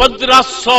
1500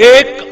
1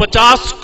50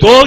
2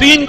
3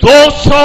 200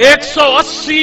180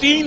3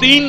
3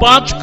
5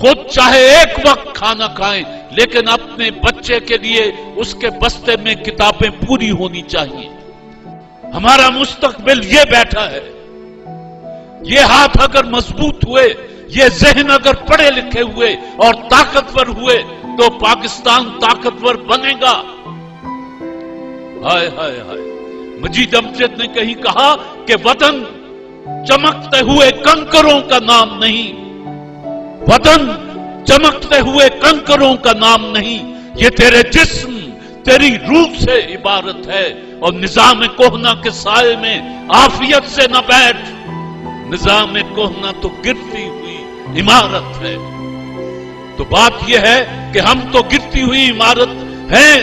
خود چاہے ایک وقت کھانا کھائیں لیکن اپنے بچے کے لیے اس کے بستے میں کتابیں پوری ہونی چاہیے. ہمارا مستقبل یہ بیٹھا ہے. یہ ہاتھ اگر مضبوط ہوئے، یہ ذہن اگر پڑھے لکھے ہوئے اور طاقتور ہوئے تو پاکستان طاقتور بنے گا. ہائے ہائے ہائے. مجید امجد نے کہیں کہا کہ وطن چمکتے ہوئے کنکروں کا نام نہیں، وطن چمکتے ہوئے کنکروں کا نام نہیں، یہ تیرے جسم تیری روح سے عبارت ہے. اور نظام کوہنا کے سائے میں عافیت سے نہ بیٹھ، نظام کوہنا تو گرتی ہوئی عمارت ہے. تو بات یہ ہے کہ ہم تو گرتی ہوئی عمارت ہیں.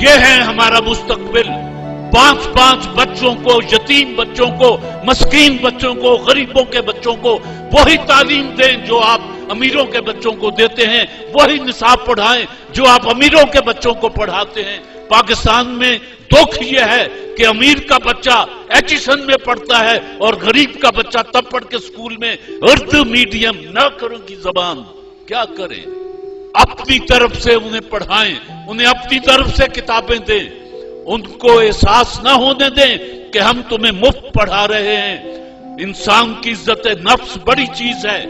یہ ہے ہمارا مستقبل. 5 بچوں کو، یتیم بچوں کو، مسکین بچوں کو، غریبوں کے بچوں کو وہی تعلیم دیں جو آپ امیروں کے بچوں کو دیتے ہیں، وہی نصاب پڑھائیں جو آپ امیروں کے بچوں کو پڑھاتے ہیں. پاکستان میں دکھ یہ ہے کہ امیر کا بچہ ایچیسن میں پڑھتا ہے اور غریب کا بچہ تب پڑھ کے اسکول میں اردو میڈیم نہ کروں کی زبان. کیا کریں؟ اپنی طرف سے انہیں پڑھائیں، انہیں اپنی طرف سے کتابیں دیں. ان کو احساس نہ ہونے دیں کہ ہم تمہیں مفت پڑھا رہے ہیں. انسان کی عزت نفس بڑی چیز ہے.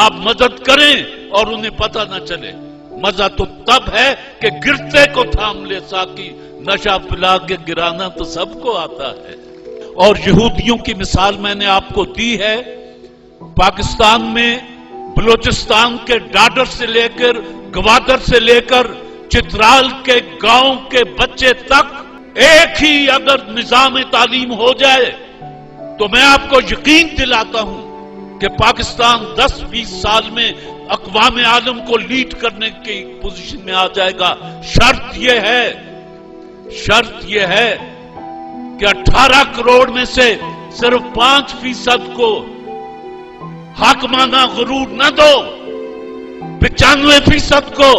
آپ مدد کریں اور انہیں پتہ نہ چلے. مزہ تو تب ہے کہ گرتے کو تھام لے ساقی، نشہ پلا کے گرانا تو سب کو آتا ہے. اور یہودیوں کی مثال میں نے آپ کو دی ہے. پاکستان میں بلوچستان کے ڈاڈر سے لے کر، گوادر سے لے کر چترال کے گاؤں کے بچے تک ایک ہی اگر نظام تعلیم ہو جائے تو میں آپ کو یقین دلاتا ہوں کہ پاکستان 10-20 سال میں اقوام عالم کو لیڈ کرنے کی پوزیشن میں آ جائے گا. شرط یہ ہے کہ 18 کروڑ میں سے صرف 5% کو حاکمانہ غرور نہ دو، 95% کو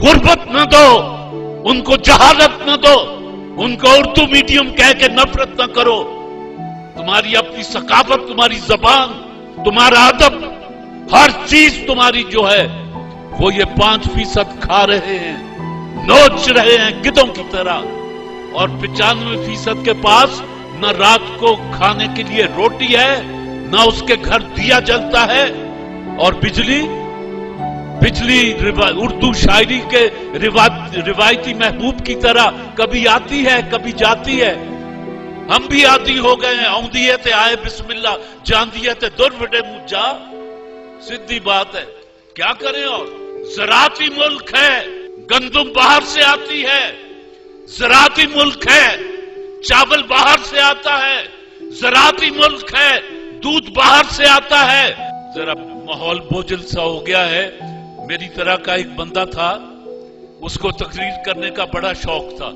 غربت نہ دو، ان کو جہالت نہ دو، ان کو اردو میڈیم کہہ کے نفرت نہ کرو. تمہاری اپنی ثقافت، تمہاری زبان، تمہارا ادب، ہر چیز تمہاری جو ہے وہ یہ 5% کھا رہے ہیں، نوچ رہے ہیں گدوں کی طرح. اور 95% کے پاس نہ رات کو کھانے کے لیے روٹی ہے، نہ اس کے گھر دیا جلتا ہے. اور بجلی اردو شاعری کے روایتی محبوب کی طرح کبھی آتی ہے کبھی جاتی ہے. ہم بھی عادی ہو گئے ہیں. آؤندیے تے آئے بسم اللہ، جاندیے تے در وڈے مجھا. سیدھی بات ہے، کیا کریں. اور زراعتی ملک ہے، گندم باہر سے آتی ہے. زراعتی ملک ہے، چاول باہر سے آتا ہے. زراعتی ملک ہے، دودھ باہر سے آتا ہے. ذرا ماحول بوجھل سا ہو گیا ہے. میری طرح کا ایک بندہ تھا، اس کو تقریر کرنے کا بڑا شوق تھا.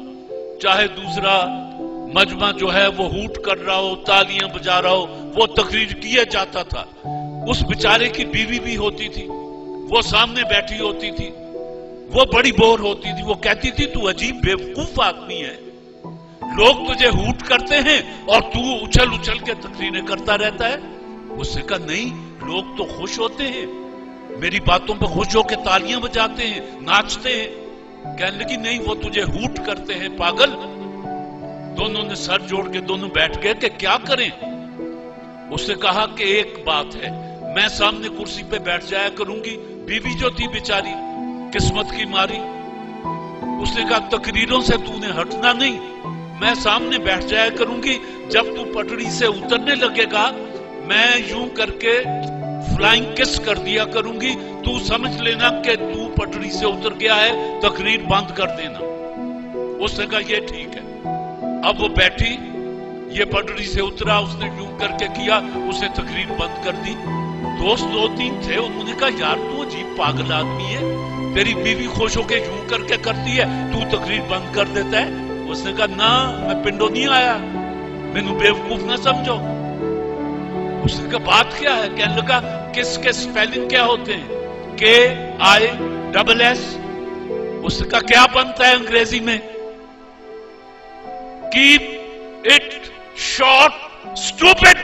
چاہے دوسرا مجمع جو ہے وہ ہوٹ کر رہا ہو، تالیاں بجا رہا ہو، وہ تقریر کیا جاتا تھا. اس بیچارے کی بیوی بھی ہوتی تھی، وہ سامنے بیٹھی ہوتی تھی، وہ بڑی بور ہوتی تھی. وہ کہتی تھی تو عجیب بیوقوف آدمی ہے، لوگ تجھے ہوٹ کرتے ہیں اور تو اچھل اچھل کے تقریریں کرتا رہتا ہے. اس نے کہا نہیں، لوگ تو خوش ہوتے ہیں، میری باتوں پہ خوش ہو کے تالیاں بجاتے ہیں، ناچتے ہیں. کہنے لگی نہیں، وہ تجھے ہوٹ کرتے ہیں پاگل. دونوں نے سر جوڑ کے دونوں بیٹھ گئے کہ کیا کریں. اس نے کہا کہ ایک بات ہے، میں سامنے کرسی پہ بیٹھ جایا کروں گی. بیوی جو تھی بیچاری قسمت کی ماری، اس نے کہا تقریروں سے تو نے ہٹنا نہیں، میں سامنے بیٹھ جایا کروں گی. جب تو پٹڑی سے اترنے لگے گا میں یوں کر کے فلائنگ کس کر دیا کروں گی، تو سمجھ لینا کہ تو پٹڑی سے اتر گیا ہے، تقریر بند کر دینا. اس نے کہا یہ ٹھیک ہے. اب وہ بیٹھی، یہ پٹڑی سے اترا، اس نے یوں کر کے کیا، اس نے تقریر بند کر دی. دوست 2-3 تھے، انہوں نے کہا یار تو عجیب پاگل آدمی ہے، تیری بیوی خوش ہو کے یوں کر کے کرتی ہے، تو تقریر بند کر دیتا ہے. اس نے کہا نہ، میں پنڈوں نہیں آیا، مینوں بیوقوف نہ سمجھو. اس نے کہا بات کیا ہے؟ کہنے لگا کس کے سپیلنگ کیا ہوتے ہیں؟ KISS. اس نے کہا کیا بنتا ہے انگریزی میں؟ Keep it short, stupid.